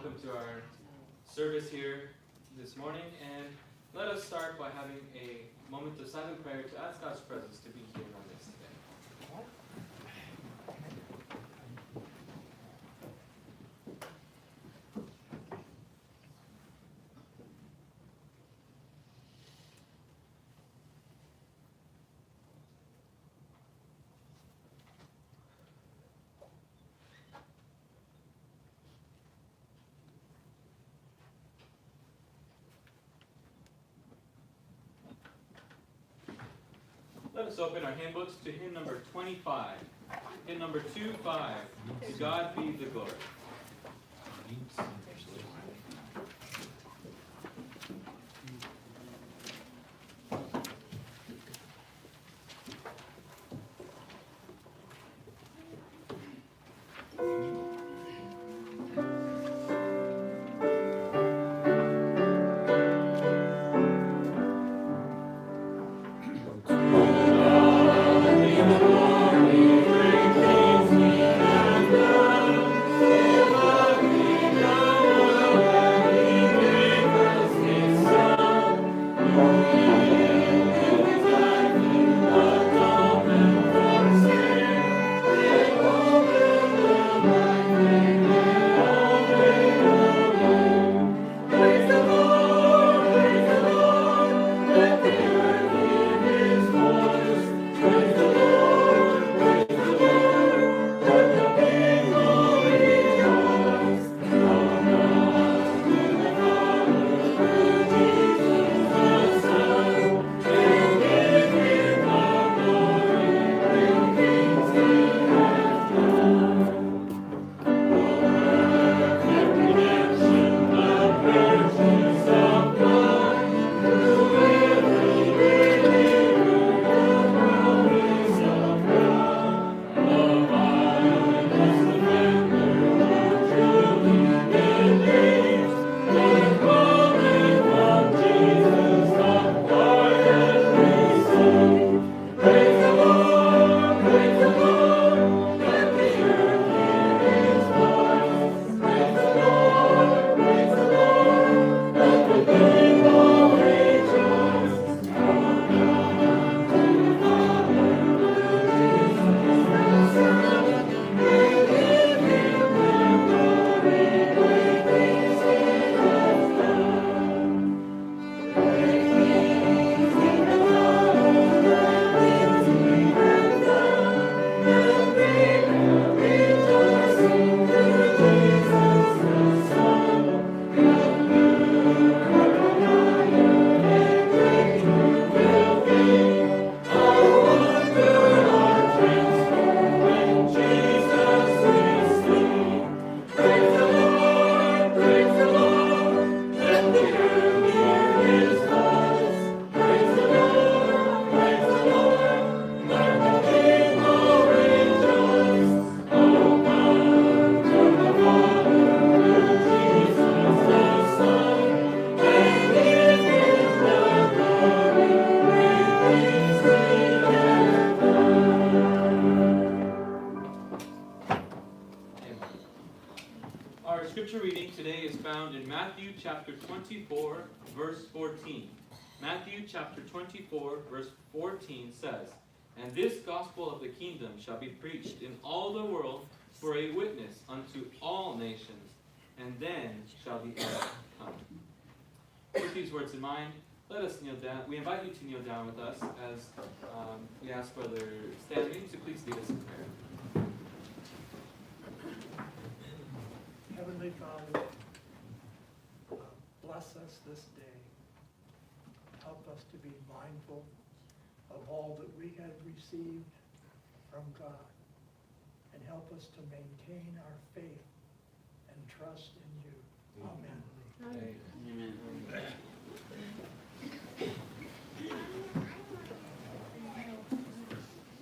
welcome to our service here this morning. And let us start by having a moment of silent prayer to ask God's presence to be here on this day. Let us open our hymn books to hymn number 25. Hymn number 25, To God Be the Glory. Chapter 24, verse 14. Matthew chapter 24, verse 14 says, "And this gospel of the kingdom shall be preached in all the world for a witness unto all nations, and then shall the end come." With these words in mind, let us kneel down. We invite you to kneel down with us as we ask Brother Stanley to please lead us in prayer. Heavenly Father, bless us this day. Help us to be mindful of all that we have received from God, and help us to maintain our faith and trust in you. Amen. Amen.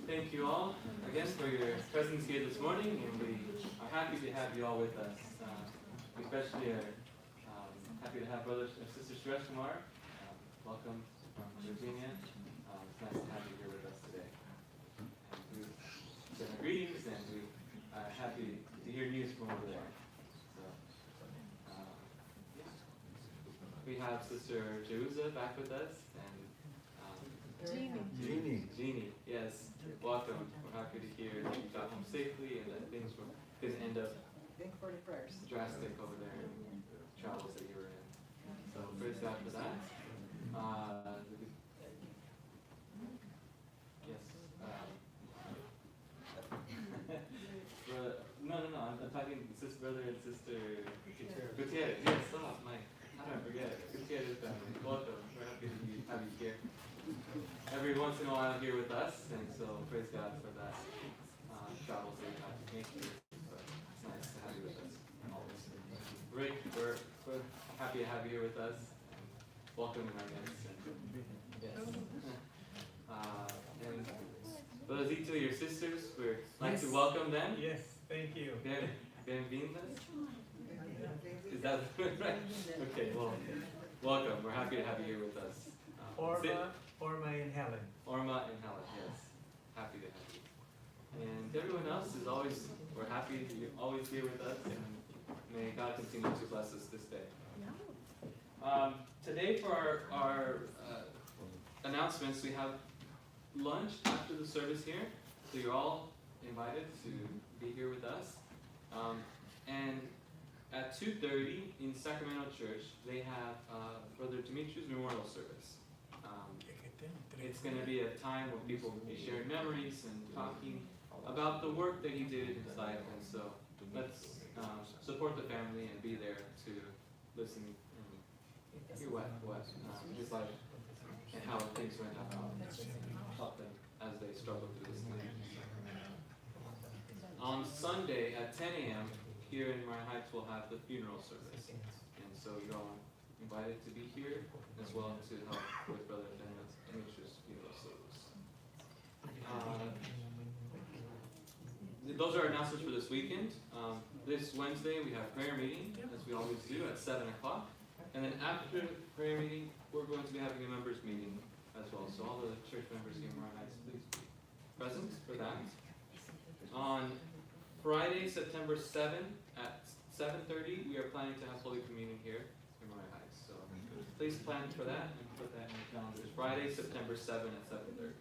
Thank you all again for your presence here this morning, and we are happy to have you all with us. We especially are happy to have Brother and Sister Suresh Kumar. Welcome from Virginia. It's nice to have you here with us today. And we send our greetings, and we are happy to hear news from over there. So, We have Sister Jerusa back with us, and Jeannie, yes, welcome. We're happy to hear that you got home safely and that things didn't end up drastic over there in the travels that you were in. So praise God for that. Yes. No. I'm talking brother and sister Gutierrez. Yes, stop, Mike. How do I forget? Gutierrez family. Welcome. We're happy to have you here. Every once in a while here with us, and so praise God for that travels that you have to make here. But it's nice to have you with us. Rick, we're happy to have you here with us. And welcome in our midst. Yes. And Brother your sisters, we'd like to welcome them. Yes, thank you. Bienvenidas. Is that right? Okay, well, welcome. We're happy to have you here with us. Orma and Helen. Orma and Helen, yes. Happy to have you. And everyone else is we're happy that you're always here with us, and may God continue to bless us this day. Today for our announcements, we have lunch after the service here, so you're all invited to be here with us. And at 2:30 in Sacramento Church, they have Brother Dimitri's memorial service. It's going to be a time where people will be sharing memories and talking about the work that he did in his life, and so let's support the family and be there to listen and hear what his life and how things went out, help them as they struggle through this time. On Sunday at 10 a.m. here in Moriah Heights, we'll have the funeral service, and so you're all invited to be here as well to help with Brother Dimitri's funeral service. Those are our announcements for this weekend. This Wednesday we have prayer meeting, as we always do, at 7 o'clock. And then after prayer meeting, we're going to be having a members meeting as well. So all the church members here in Moriah Heights, please be present for that. On Friday, September 7th at 7:30, we are planning to have Holy Communion here in Moriah Heights. So please plan for that and put that in your calendars. Friday, September 7th at 7:30.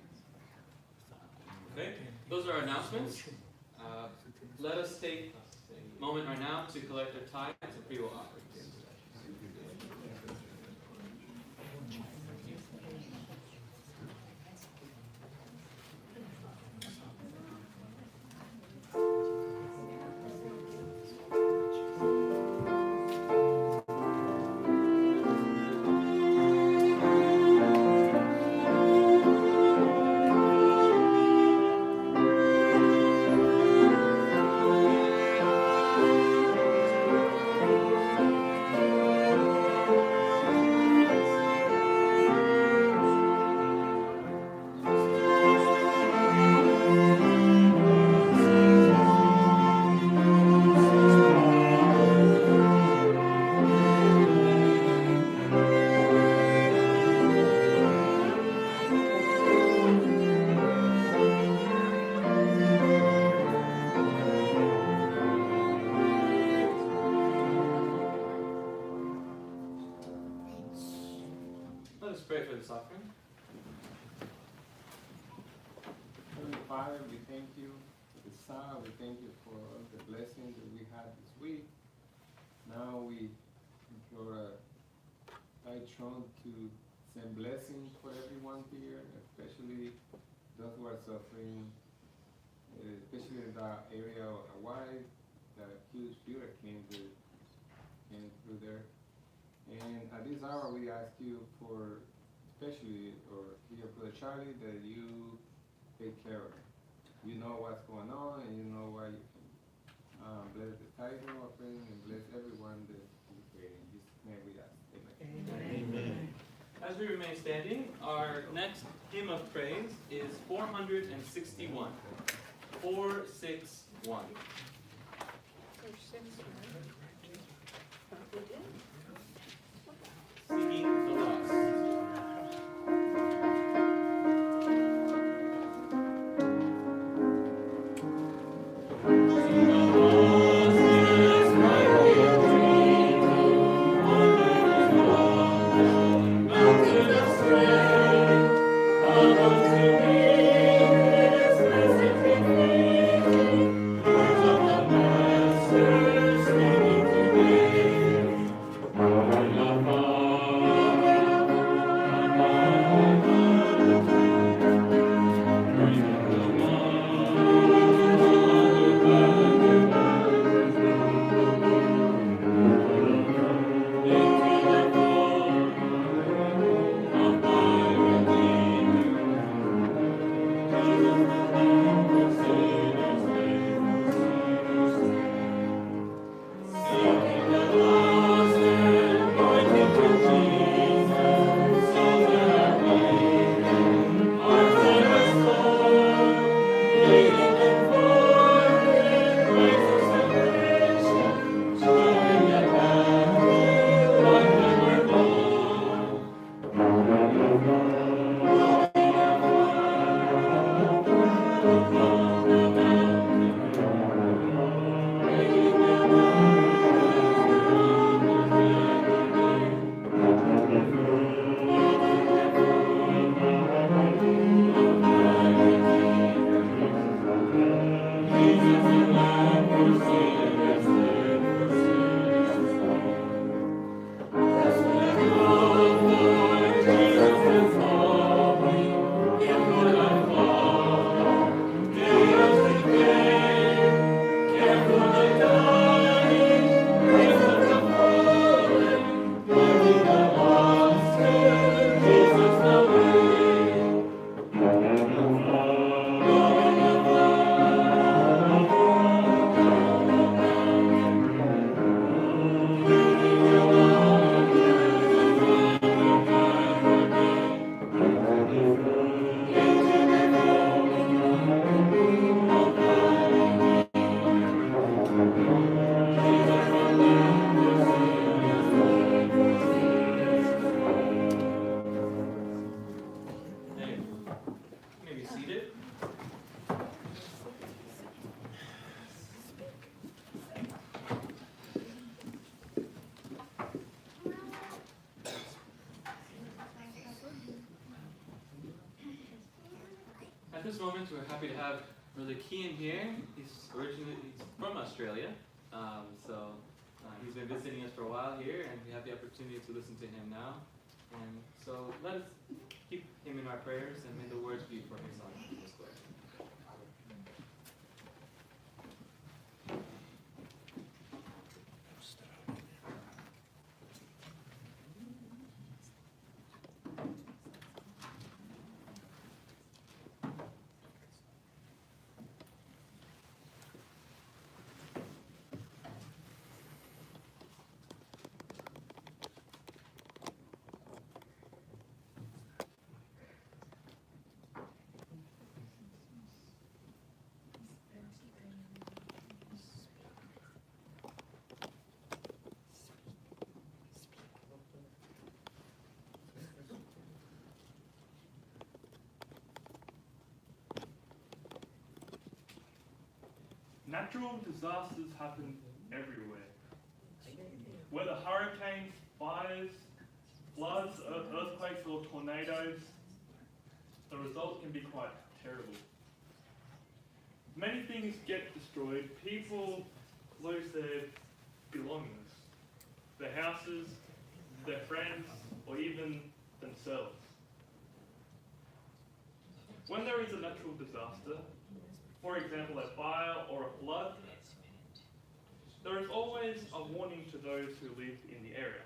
Okay, those are our announcements. Let us take a moment right now to collect our tithes and free will offerings. Let us pray for this offering. Heavenly Father, we thank you for the Son. We thank you for the blessings that we had this week. Now we implore thy throne to send blessings for everyone here, especially those who are suffering, especially in the area of Hawaii. The huge hurricane came through there. And at this hour, we ask you for, especially, or here for Charlie, that you take care of him. You know what's going on, and you know why you can bless the tithing offering and bless everyone that you pray. In Jesus' name we ask. Amen. Amen. As we remain standing, our next hymn of praise is 461. 461. Singing the lost. Sing the lost, yes, my King, wondrous lost. this moment, we're happy to have Brother Keian here. He's from Australia, he's been visiting us for a while here, and we have the opportunity to listen to him now. And so let us keep him in our prayers, and may the words be for his honor. Let's go ahead. Natural disasters happen everywhere. Whether hurricanes, fires, floods, earthquakes, or tornadoes, the result can be quite terrible. Many things get destroyed. People lose their belongings, their houses, their friends, or even themselves. When there is a natural disaster, for example, a fire or a flood, there is always a warning to those who live in the area.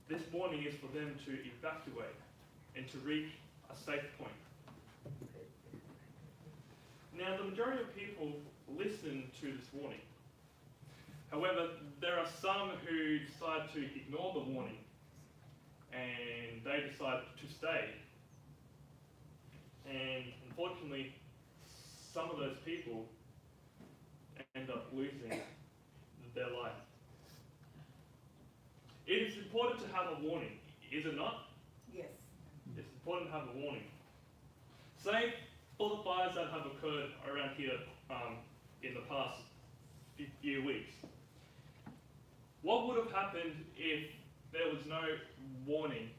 This warning is for them to evacuate and to reach a safe point. Now, the majority of people listen to this warning. However, there are some who decide to ignore the warning and they decide to stay. And unfortunately, some of those people end up losing their life. It is important to have a warning, is it not? Yes. It's important to have a warning. Say, for the fires that have occurred around here in the past few weeks, what would have happened if there was no warning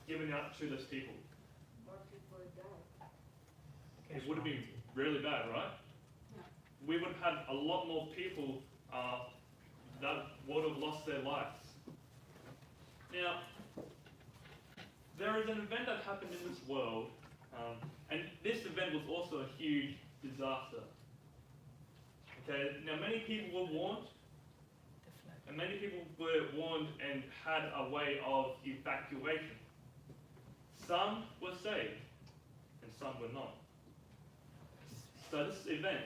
given out to those people? More people die. It would have been really bad, right? Yeah. We would have had a lot more people that would have lost their lives. Now, there is an event that happened in this world, and this event was also a huge disaster. Okay, now many people were warned, and many people were warned and had a way of evacuation. Some were saved, and some were not. So this event,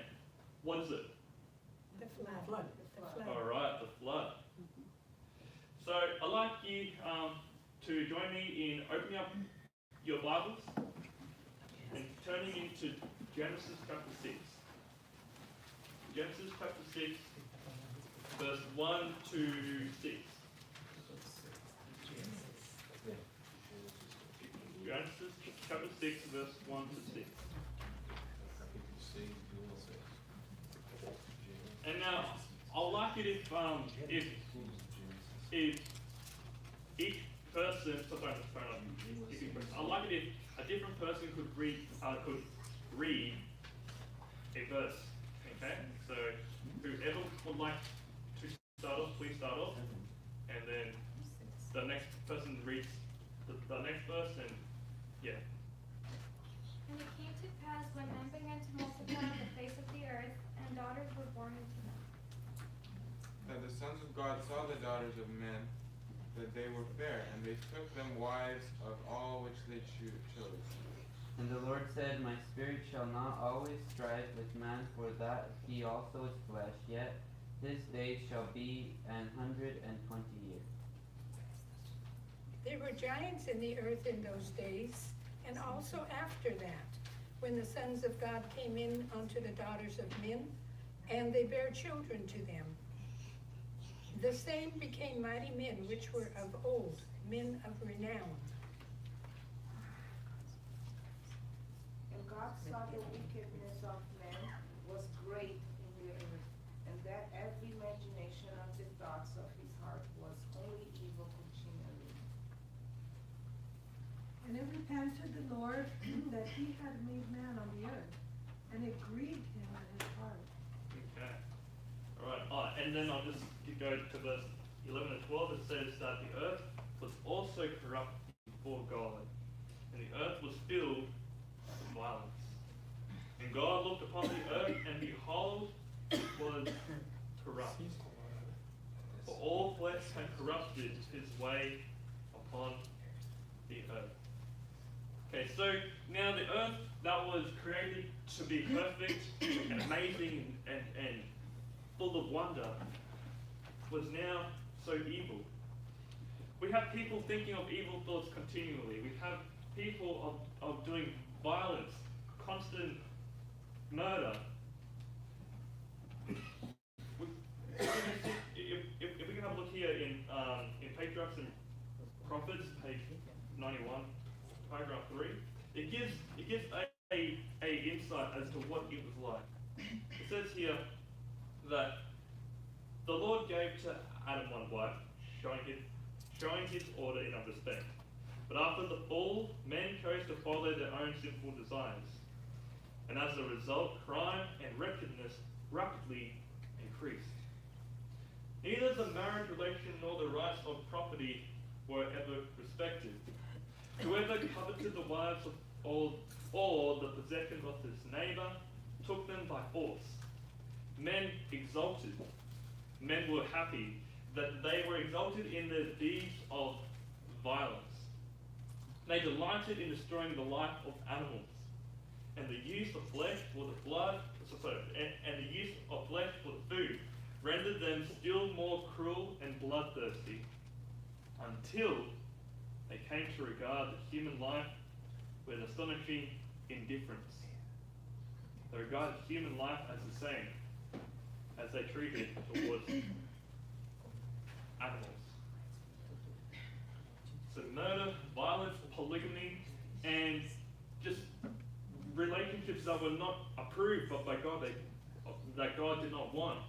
what is it? The flood. The flood. Alright, the flood. So I'd like you to join me in opening up your Bibles and turning into Genesis chapter 6. Genesis chapter 6, verse 1 to 6. Genesis chapter 6, verse 1 to 6. And now, I'd like it if each person, I'd like it if a different person could read a verse. Okay? So whoever would like to start off, please start off. And then the next person reads the next verse, and yeah. And it came to pass when men began to multiply on the face of the earth, and daughters were born unto them. That the sons of God saw the daughters of men, that they were fair, and they took them wives of all which they chose. And the Lord said, My spirit shall not always strive with man, for that he also is flesh, yet his days shall be 120 years. There were giants in the earth in those days, and also after that, when the sons of God came in unto the daughters of men, and they bare children to them. The same became mighty men which were of old, men of renown. And God saw the wickedness of men was great in the earth, and that every imagination of the thoughts of his heart was only evil continually. And And it repented the Lord that he had made man on the earth, and it grieved him at his heart. Okay. Alright, and then I'll just go to verse 11 and 12. It says that the earth was also corrupt before God, and the earth was filled with violence. And God looked upon the earth, and behold, it was corrupt. For all flesh had corrupted his way upon the earth. Okay, so now the earth that was created to be perfect and amazing and full of wonder was now so evil. We have people thinking of evil thoughts continually. We have people of doing violence, constant murder. If we can have a look here in Patriarchs and Prophets, page 91, paragraph 3, it gives a insight as to what it was like. It says here that the Lord gave to Adam one wife, showing his order in respect. But after the fall, men chose to follow their own sinful desires. And as a result, crime and wretchedness rapidly increased. Neither the marriage relation nor the rights of property were ever respected. Whoever coveted the wives of or the possessions of his neighbor took them by force. Men exulted. Men were happy that they were exalted in their deeds of violence. They delighted in destroying the life of animals, and the use of flesh for the blood, and the use of flesh for the food rendered them still more cruel and bloodthirsty, until they came to regard the human life with astonishing indifference. They regarded human life as the same as they treated towards animals. So murder, violence, polygamy, and just relationships that were not approved by God, that God did not want.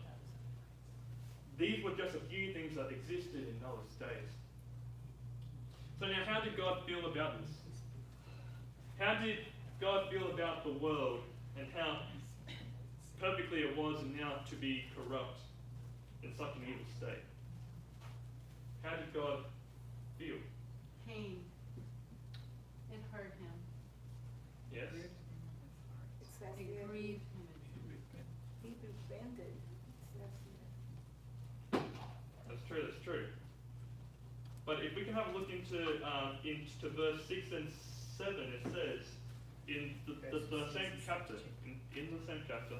These were just a few things that existed in Noah's days. So now, how did God feel about this? How did God feel about the world and how perfectly it was now to be corrupt in such an evil state? How did God feel? Pain. It hurt him. Yes? It says It here, grieved him. he repented. It says here. That's true. But if we can have a look into verse 6 and 7, it says, in the same chapter, in the same chapter,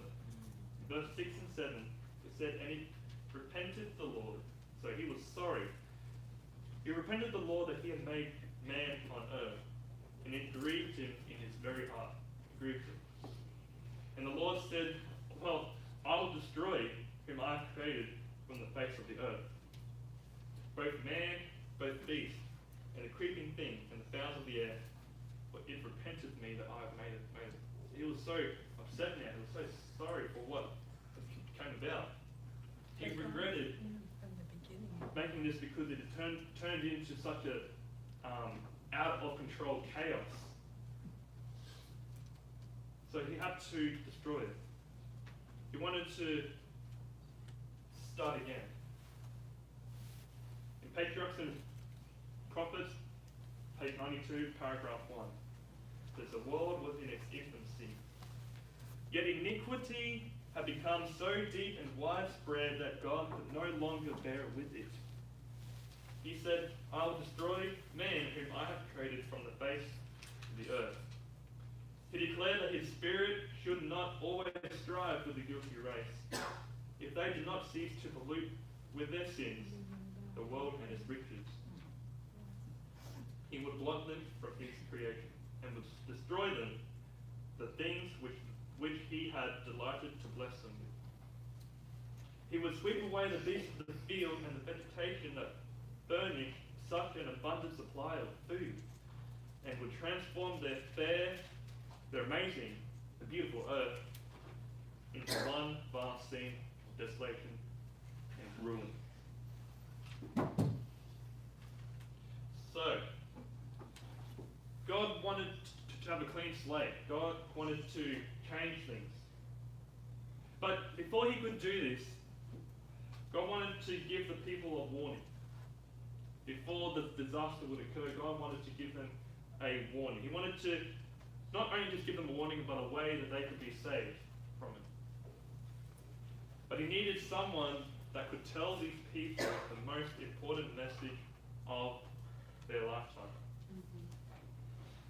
verse 6 and 7, it said, and he repented the Lord. So he was sorry. He repented the Lord that he had made man on earth, and it grieved him in his very heart. It grieved him. And the Lord said, well, I will destroy whom I have created from the face of the earth, both man, both beast, and the creeping thing, and the fowls of the air, for it repented me that I have made it. He was so upset now, he was so sorry for what came about. He regretted From the beginning. making this because it turned into such a out of control chaos. So he had to destroy it. He wanted to start again. In Patriarchs and Prophets, page 92, paragraph 1, says the world was in its infancy. Yet iniquity had become so deep and widespread that God could no longer bear with it. He said, I will destroy man whom I have created from the face of the earth. He declared that his spirit should not always strive with the guilty race. If they did not cease to pollute with their sins the world and its riches, he would blot them from his creation and would destroy them, the things which he had delighted to bless them with. He would sweep away the beasts of the field and the vegetation that furnished such an abundant supply of food, and would transform their amazing, the beautiful earth into one vast scene of desolation and ruin. So, God to have a clean slate. God wanted to change things. But before he could do this, God wanted to give the people a warning. Before the disaster would occur, God wanted to give them a warning. He wanted to not only just give them a warning, but a way that they could be saved from it. But he needed someone that could tell these people the most important message of their lifetime.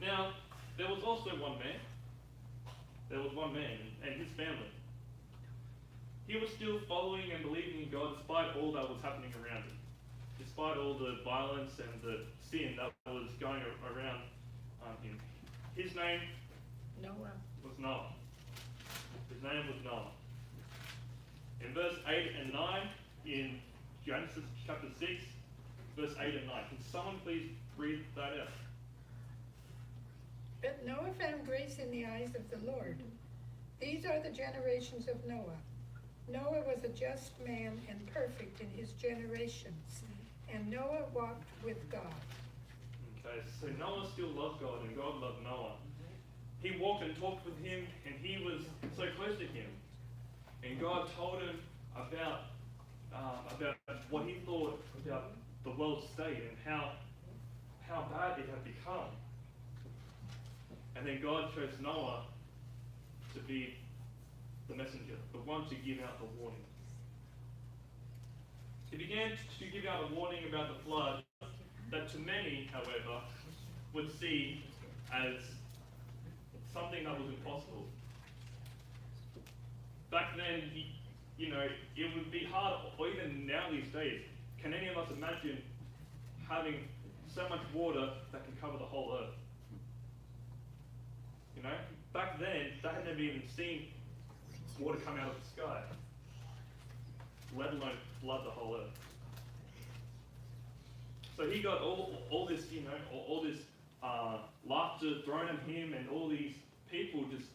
Now, there was also one man. There was one man and his family. He was still following and believing in God despite all that was happening around him. Despite all the violence and the sin that was going around him. His name Noah. was Noah. His name was Noah. In verse 8 and 9, in Genesis chapter 6, verse 8 and 9. Can someone please read that out? But Noah found grace in the eyes of the Lord. These are the generations of Noah. Noah was a just man and perfect in his generations, and Noah walked with God. Okay, so Noah still loved God, and God loved Noah. He walked and talked with him, and he was so close to him. And God told him about what he thought about the world's state and how bad it had become. And then God chose Noah to be the messenger, the one to give out the warning. He began to give out a warning about the flood that to many, however, would see as something that was impossible. Back then, it would be hard, or even now these days, can any of us imagine having so much water that can cover the whole earth? Back then, they had never even seen water come out of the sky, let alone flood the whole earth. So he got all this, all this laughter thrown at him, and all these people just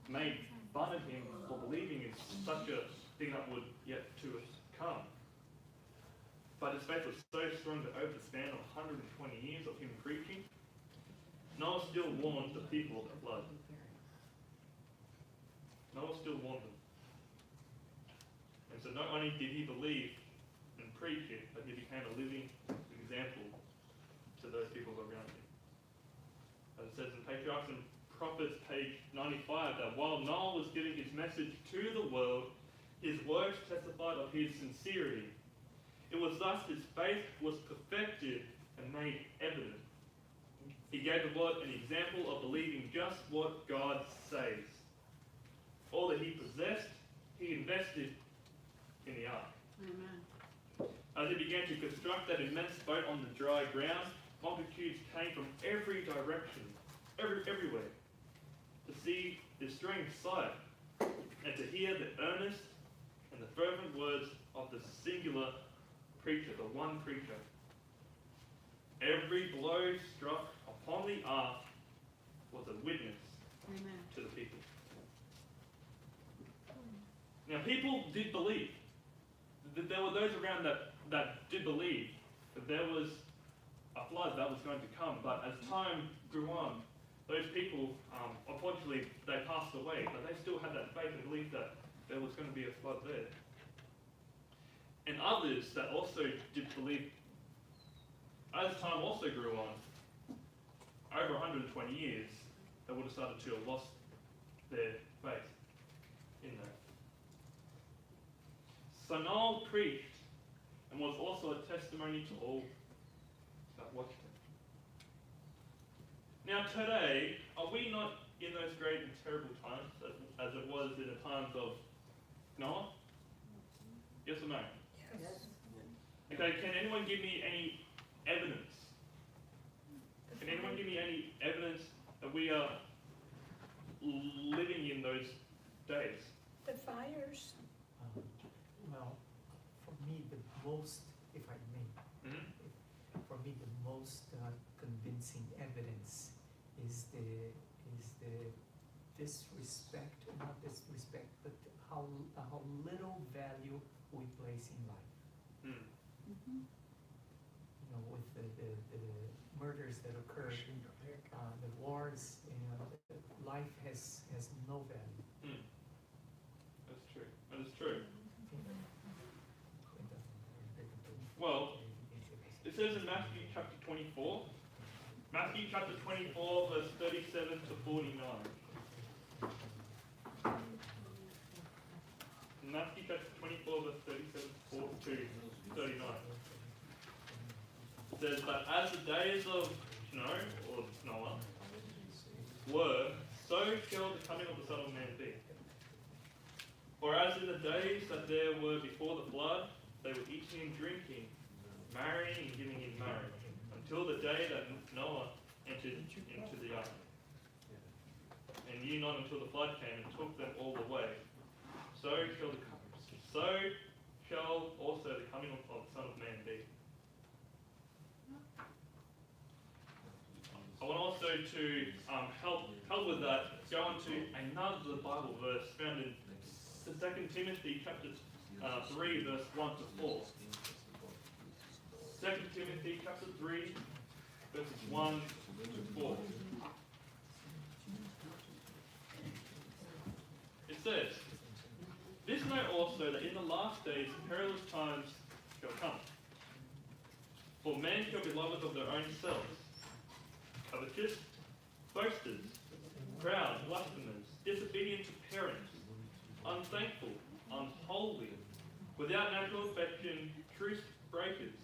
made fun of him for believing in such a thing that would yet to come. But his faith was so strong that over the span of 120 years of him preaching, Noah still warned the people of the flood. Noah still warned them. And so not only did he believe and preach it, but he became a living example to those people around him. As it says in Patriarchs and Prophets, page 95, that while Noah was giving his message to the world, his words testified of his sincerity. It was thus his faith was perfected and made evident. He gave the world an example of believing just what God says. All that he possessed, he invested in the ark. Amen. As he began to construct that immense boat on the dry ground, multitudes came from every direction, everywhere, to see this strange sight and to hear the earnest and the fervent words of the singular preacher, the one preacher. Every blow struck upon the ark was a witness Amen. to the people. Now, people did believe. There were those around that did believe that there was a flood that was going to come. But as time grew on, those people, unfortunately, they passed away. But they still had that faith and belief that there was going to be a flood there. And others that also did believe, as time also grew on, over 120 years, they would have started to have lost their faith in that. So Noah preached and was also a testimony to all that watched him. Now today, are we not in those great and terrible times as it was in the times of Noah? Yes or no? Yes. Okay, can anyone give me any evidence? Can anyone give me any evidence that we are living in those days? The fires. Well, for me, the most, if I may, Mm-hmm. for me, the most convincing evidence is the disrespect, not disrespect, but how little value we place in life. Mm. Mm-hmm. With the murders that occurred, the wars, life has no value. That's true. That is true. Well, it says in Matthew chapter 24, Matthew chapter 24, verse 37 to 49. Matthew chapter 24, verse 37 to 39. It says that as the days of Noah were, so shall the coming of the Son of Man be. For as in the days that there were before the flood, they were eating and drinking, marrying and giving in marriage, until the day that Noah entered into the ark. And knew not until the flood came and took them all away. So shall also the coming of the Son of Man be. I want also to help with that, go on to another Bible verse found in 2 Timothy chapter 3, verse 1 to 4. 2 Timothy chapter 3, verses 1 to 4. It says, "This know also that in the last days perilous times shall come. For men shall be lovers of their own selves, covetous, boasters, proud, blasphemers, disobedient to parents, unthankful, unholy, without natural affection, truce breakers,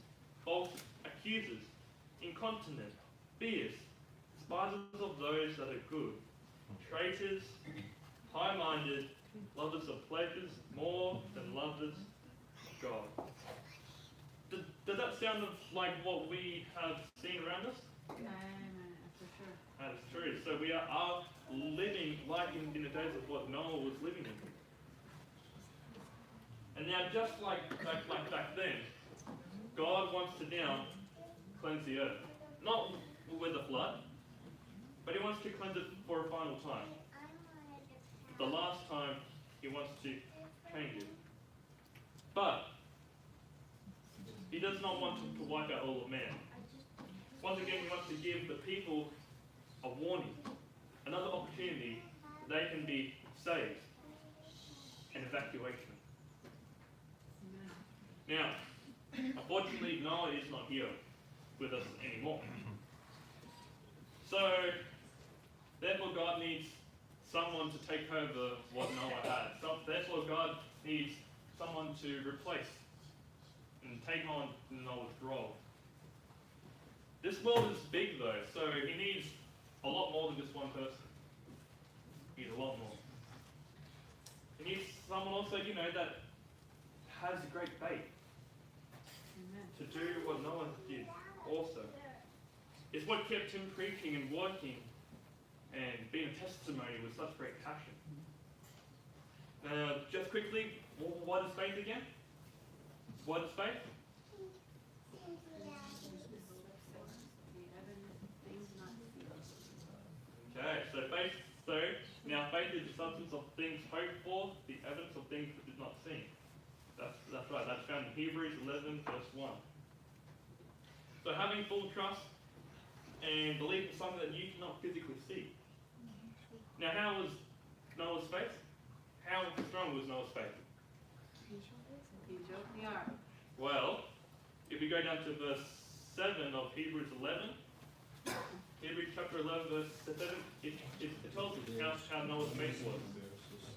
false accusers, incontinent, fierce, despisers of those that are good, traitors, high-minded, lovers of pleasures more than lovers of God." Does that sound like what we have seen around us? For sure. That is true. So we are living like in the days of what Noah was living in. And now, just like back then, God wants to now cleanse the earth. Not with a flood, but He wants to cleanse it for a final time. The last time He wants to change it. But He does not want to wipe out all of man. Once again, He wants to give the people a warning, another opportunity that they can be saved, and evacuation. Now, unfortunately, Noah is not here with us anymore. So, therefore, God needs someone to take over what Noah had. So, therefore, God needs someone to replace and take on Noah's role. This world is big, though, so He needs a lot more than just one person. He needs a lot more. He needs someone also, that has great faith. To do what Noah did also. It's what kept him preaching and working and being a testimony with such great passion. Now, just quickly, what is faith again? What is faith? Okay, so faith is the substance of things hoped for, the evidence of things that did not seen. That's right, that's found in Hebrews 11, verse 1. So having full trust and belief in something that you cannot physically see. Now, how was Noah's faith? How strong was Noah's faith? He built the ark. Well, if we go down to verse 7 of Hebrews 11, Hebrews chapter 11, verse 7, it tells us how Noah's faith was.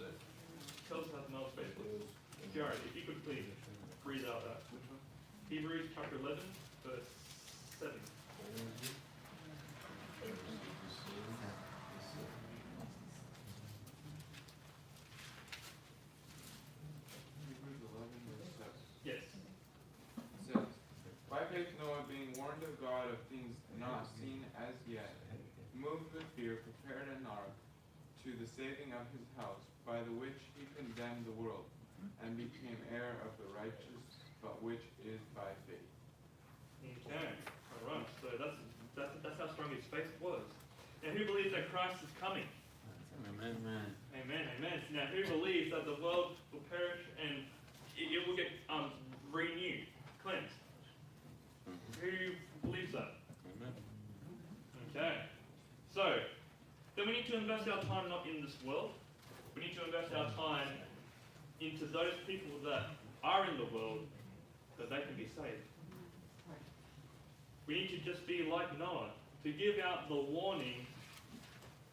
It tells us how Noah's faith was. Jared, if you could please read out that. Hebrews chapter 11, verse 7. Hebrews 11, verse 7. Yes. It says, "By faith Noah, being warned of God of things not seen as yet, moved with fear, prepared an ark to the saving of his house, by the which he condemned the world, and became heir of the righteous, but which is by faith." Okay. All right. So that's how strong his faith was. Now, who believes that Christ is coming? Amen. Amen. Amen. Now, who believes that the world will perish and it will get renewed, cleansed? Who believes So we need to invest our time not in this world. We need to invest our time into those people that are in the world, that they can be saved. We need to just be like Noah, to give out the warning,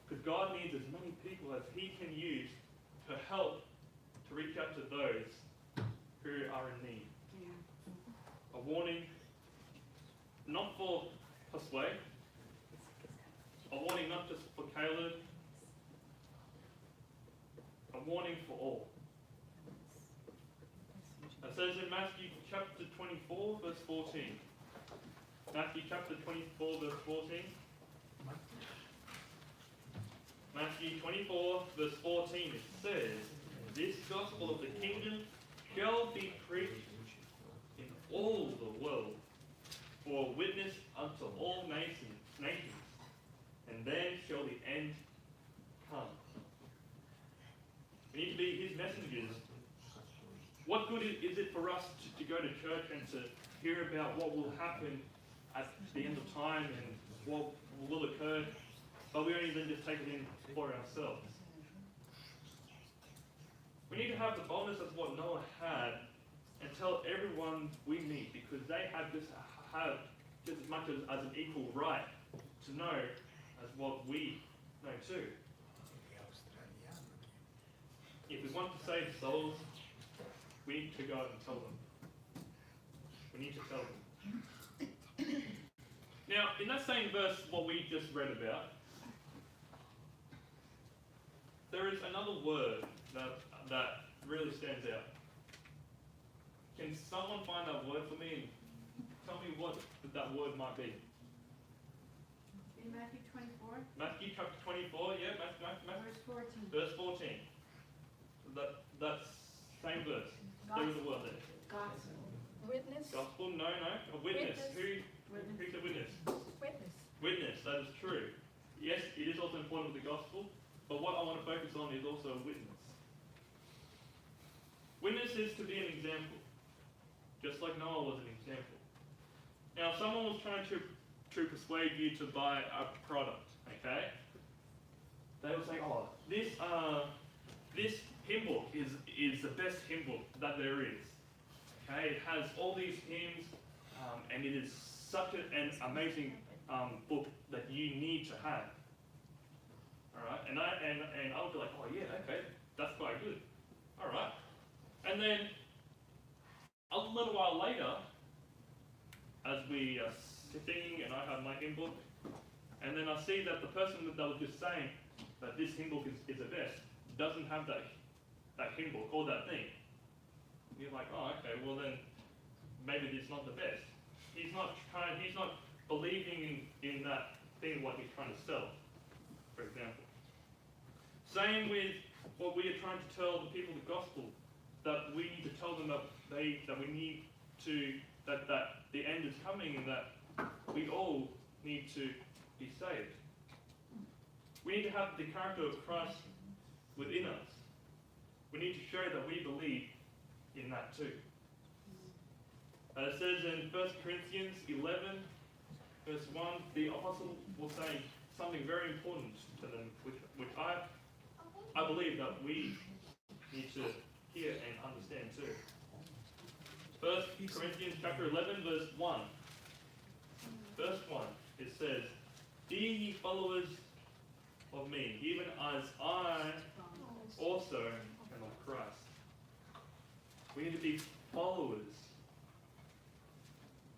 because God needs as many people as He can use to help to reach out to those who are in need. A warning, not for Josue, a warning not just for Caleb, a warning for all. It says in Matthew chapter 24, verse 14. Matthew chapter 24, verse 14. Matthew 24, verse 14, it says, "This gospel of the kingdom shall be preached in all the world for a witness unto all nations, and then shall the end come." We need to be His messengers. What good is it for us to go to church and to hear about what will happen at the end of time and what will occur, but we only then just take it in for ourselves? We need to have the boldness of what Noah had and tell everyone we meet, because they have just as much as an equal right to know as what we know too. If we want to save souls, we need to go out and tell them. We need to tell them. Now, in that same verse, what we just read about, there is another word that really stands out. Can someone find that word for me and tell me what that word might be? In Matthew 24, Matthew chapter 24, yeah, Matthew. verse 14. Verse 14. That's same verse. There is a word there. Gospel. Witness? Gospel? No. A witness. Witness. Who's a witness? Witness. Witness, that is true. Yes, it is also important with the gospel, but what I want to focus on is also a witness. Witness is to be an example, just like Noah was an example. Now, if someone was trying to persuade you to buy a product, okay? They would say, "Oh, this hymn book is the best hymn book that there is. Okay, it has all these hymns, and it is such an amazing book that you need to have." All right, and I would be like, "Oh yeah, okay, that's quite good. All right," and then a little while later, as we are sitting and I have my hymn book, and then I see that the person that was just saying that this hymn book is the best doesn't have that hymn book or that thing. You're like, "Oh, okay, well then maybe it's not the best." He's not believing in that thing what he's trying to sell, for example. Same with what we are trying to tell the people the gospel, that we need to tell them that the end is coming and that we all need to be saved. We need to have the character of Christ within us. We need to show that we believe in that too. It says in 1 Corinthians 11, verse 1, the apostle will say something very important to them, which I believe that we need to hear and understand too. 1 Corinthians chapter 11, verse 1. Verse 1, it says, "Be ye followers of me, even as I also am of Christ." We need to be followers.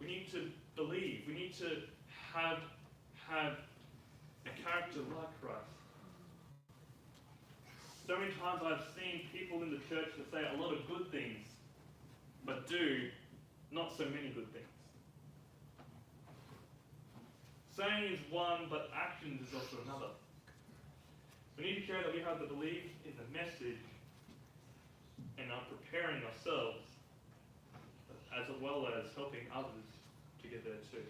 We need to believe. We need to have a character like Christ. So many times I've seen people in the church that say a lot of good things, but do not so many good things. Saying is one, but actions is also another. We need to show that we have the belief in the message and are preparing ourselves, as well as helping others to get there too.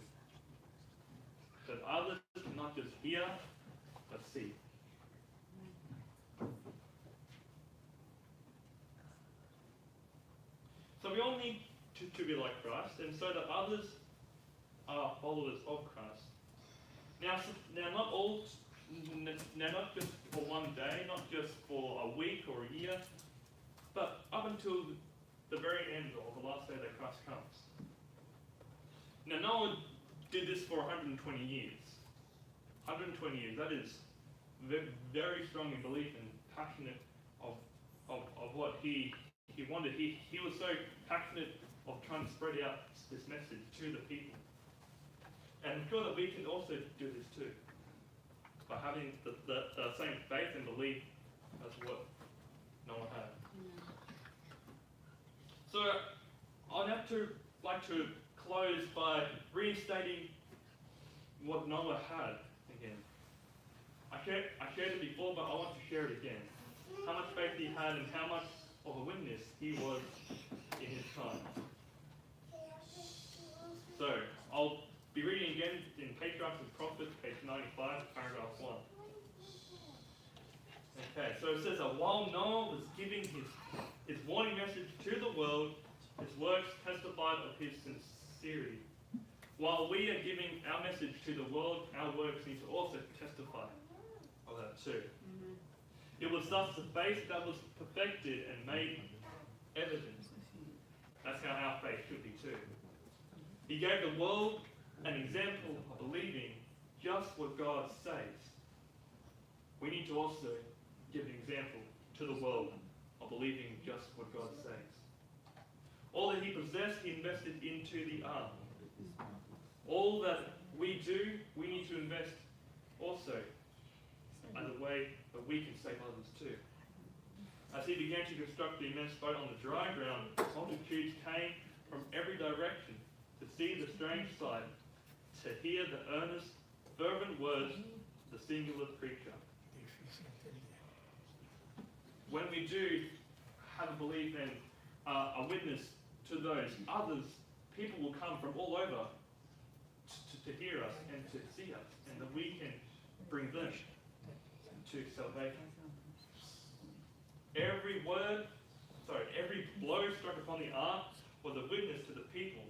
So that others cannot just hear, but see. So we all need to be like Christ, and so that others are followers of Christ. Now not all now not just for one day, not just for a week or a year, but up until the very end or the last day that Christ comes. Now Noah did this for 120 years. 120 years, that is very strongly belief and passionate of what he wanted. He was so passionate of trying to spread out this message to the people. And I'm sure that we can also do this too, by having the same faith and belief as what Noah had. So I'd like to close by reinstating what Noah had again. I shared it before, but I want to share it again. How much faith he had and how much of a witness he was in his time. So I'll be reading again in Patriarchs and Prophets, page 95, paragraph 1. Okay, so it says that while Noah was giving his warning message to the world, his works testified of his sincerity. While we are giving our message to the world, our works need to also testify of that too. It was thus the faith that was perfected and made evident. That's how our faith should be too. He gave the world an example of believing just what God says. We need to also give an example to the world of believing just what God says. All that he possessed, he invested into the ark. All that we do, we need to invest also as a way that we can save others too. As he began to construct the immense boat on the dry ground, multitudes came from every direction to see the strange sight, to hear the earnest, fervent words of the singular preacher. When we do have a belief and a witness to those others, people will come from all over to hear us and to see us, and that we can bring them to salvation. Every blow struck upon the ark was a witness to the people,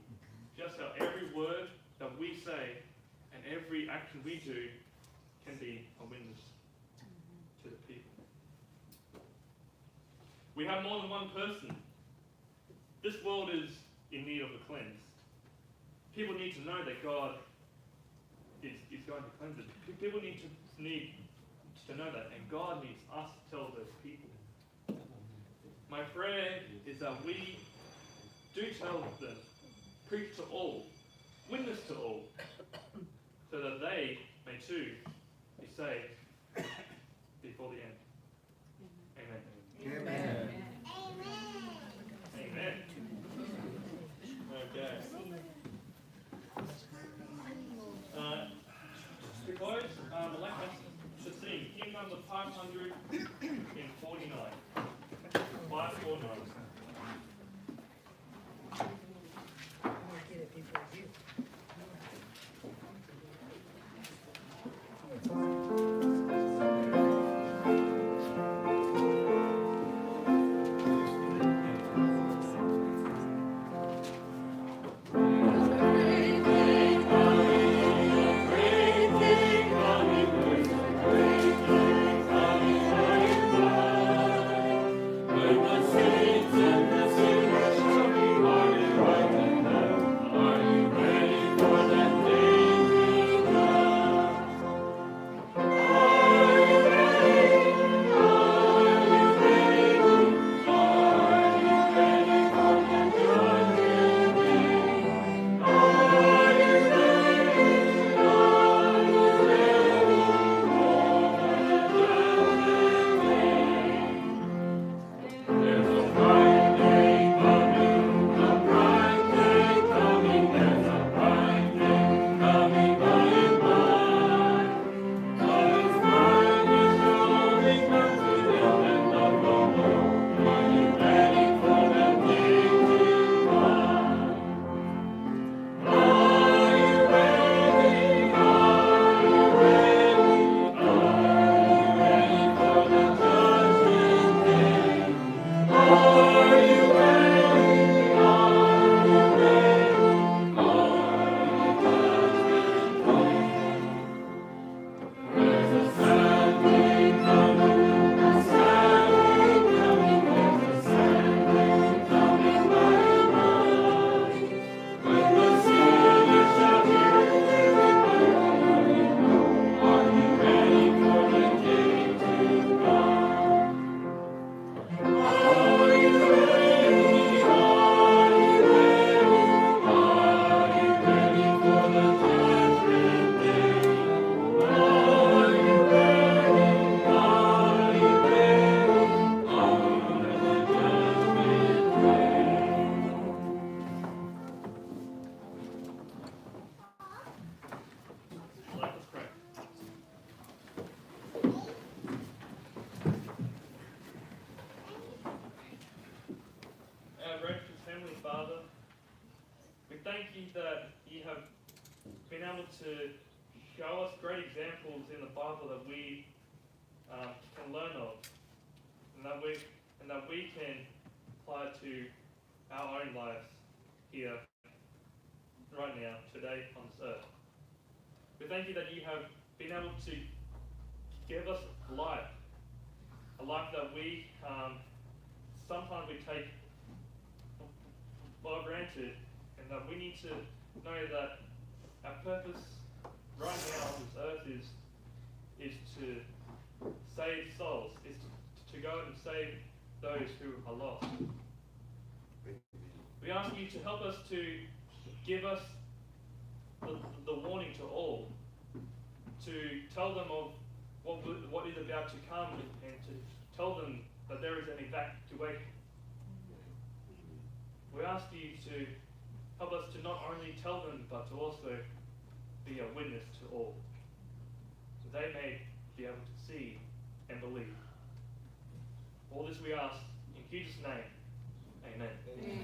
just how every word that we say and every action we do can be a witness to the people. We have more than one person. This world is in need of a cleanse. People need to know that God is going to cleanse it. People need to know that, and God needs us to tell those people. My prayer is that we do tell them, preach to all, witness to all, so that they may too be saved before the end. Amen. Amen. Amen. Okay. To close, I'd like us to sing hymn number 549. 549. Get it before you. Great thing coming, great thing coming. able to show us great examples in the Bible that we can learn of, and that we can apply to our own lives here, right now, today on this earth. We thank you that you have been able to give us life, a life that we sometimes we take for granted, and that we need to know that our purpose right now on this earth is to save souls, is to go and save those who are lost. We ask you to help us to give us the warning to all, to tell them of what is about to come, and to tell them that there is an evacuation. We ask you to help us to not only tell them, but to also be a witness to all, so they may be able to see and believe. All this we ask in Jesus' name. Amen. Amen.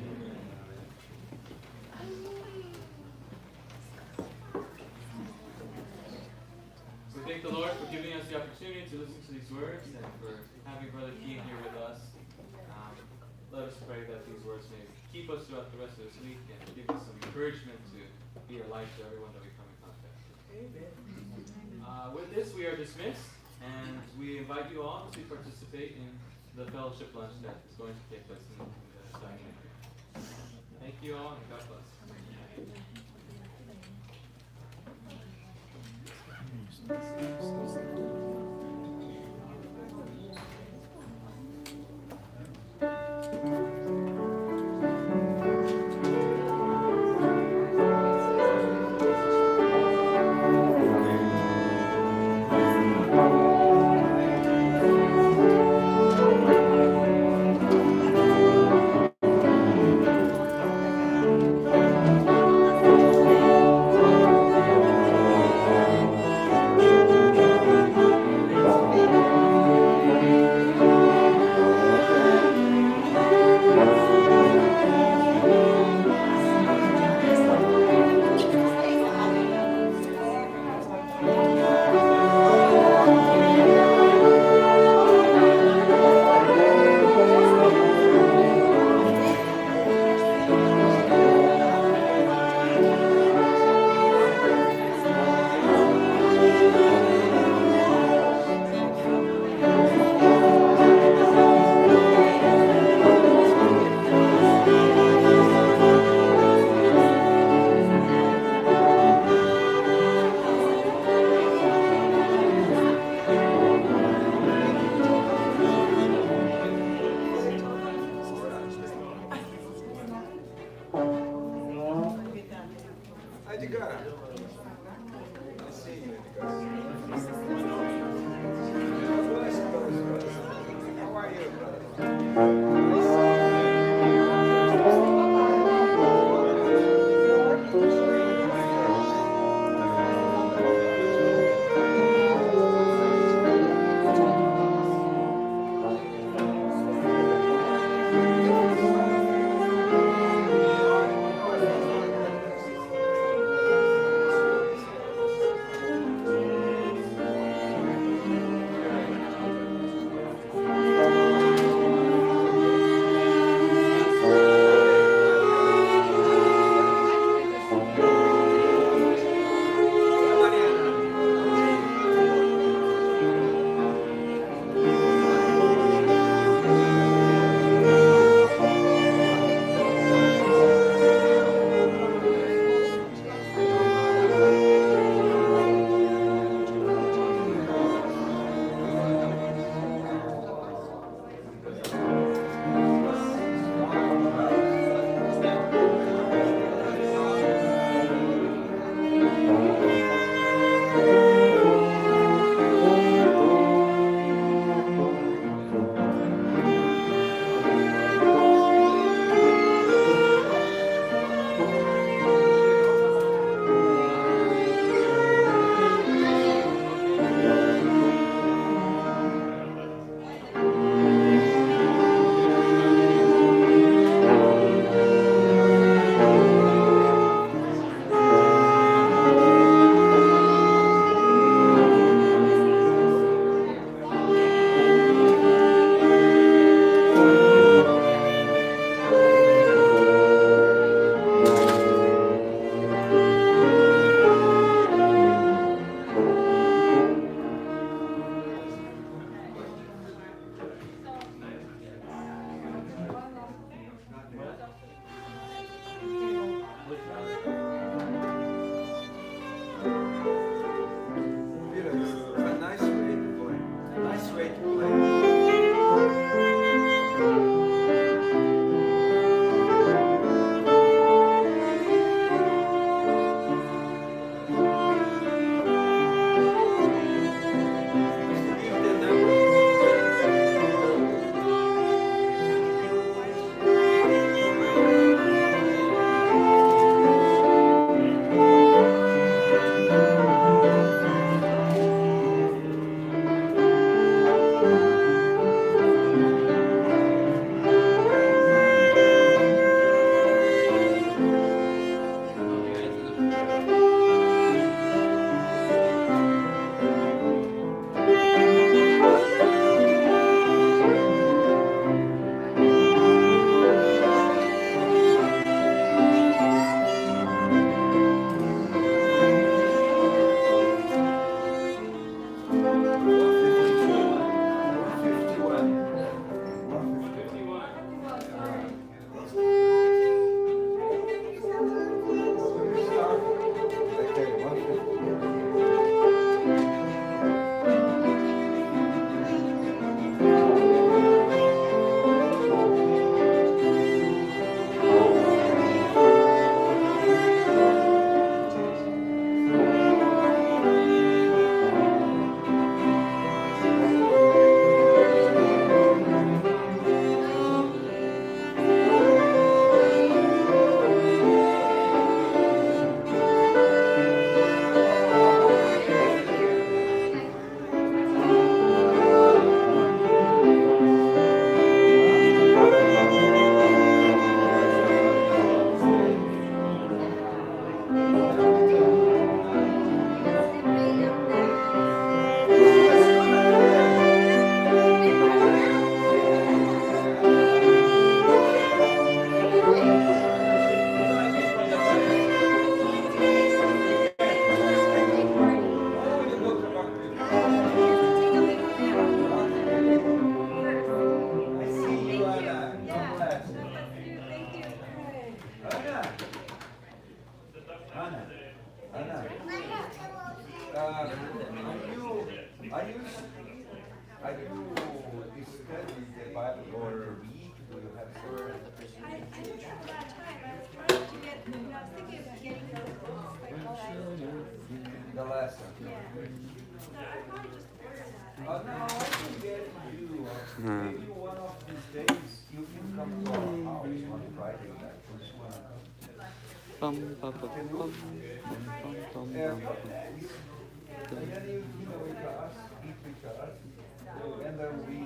We thank the Lord for giving us the opportunity to listen to these words and for having Brother Keian here with us. Let us pray that these words may keep us throughout the rest of this week and give us some encouragement to be a light to everyone that we come in contact with. Amen. With this, we are dismissed, and we invite you all to participate in the fellowship lunch that is going to take place in the dining area. Thank you all, and God bless. Are you study the Bible or read? Do you have some? I didn't have a lot of time. I was trying to get, I was thinking of getting those books, like all that. The lesson. Yeah. So I probably just order that. No, I can get you. Maybe one of these days you can come to our house on Friday night. Bum, bum, bum, bum, bum, bum, bum, bum. And then you know with us, eat with us, and then we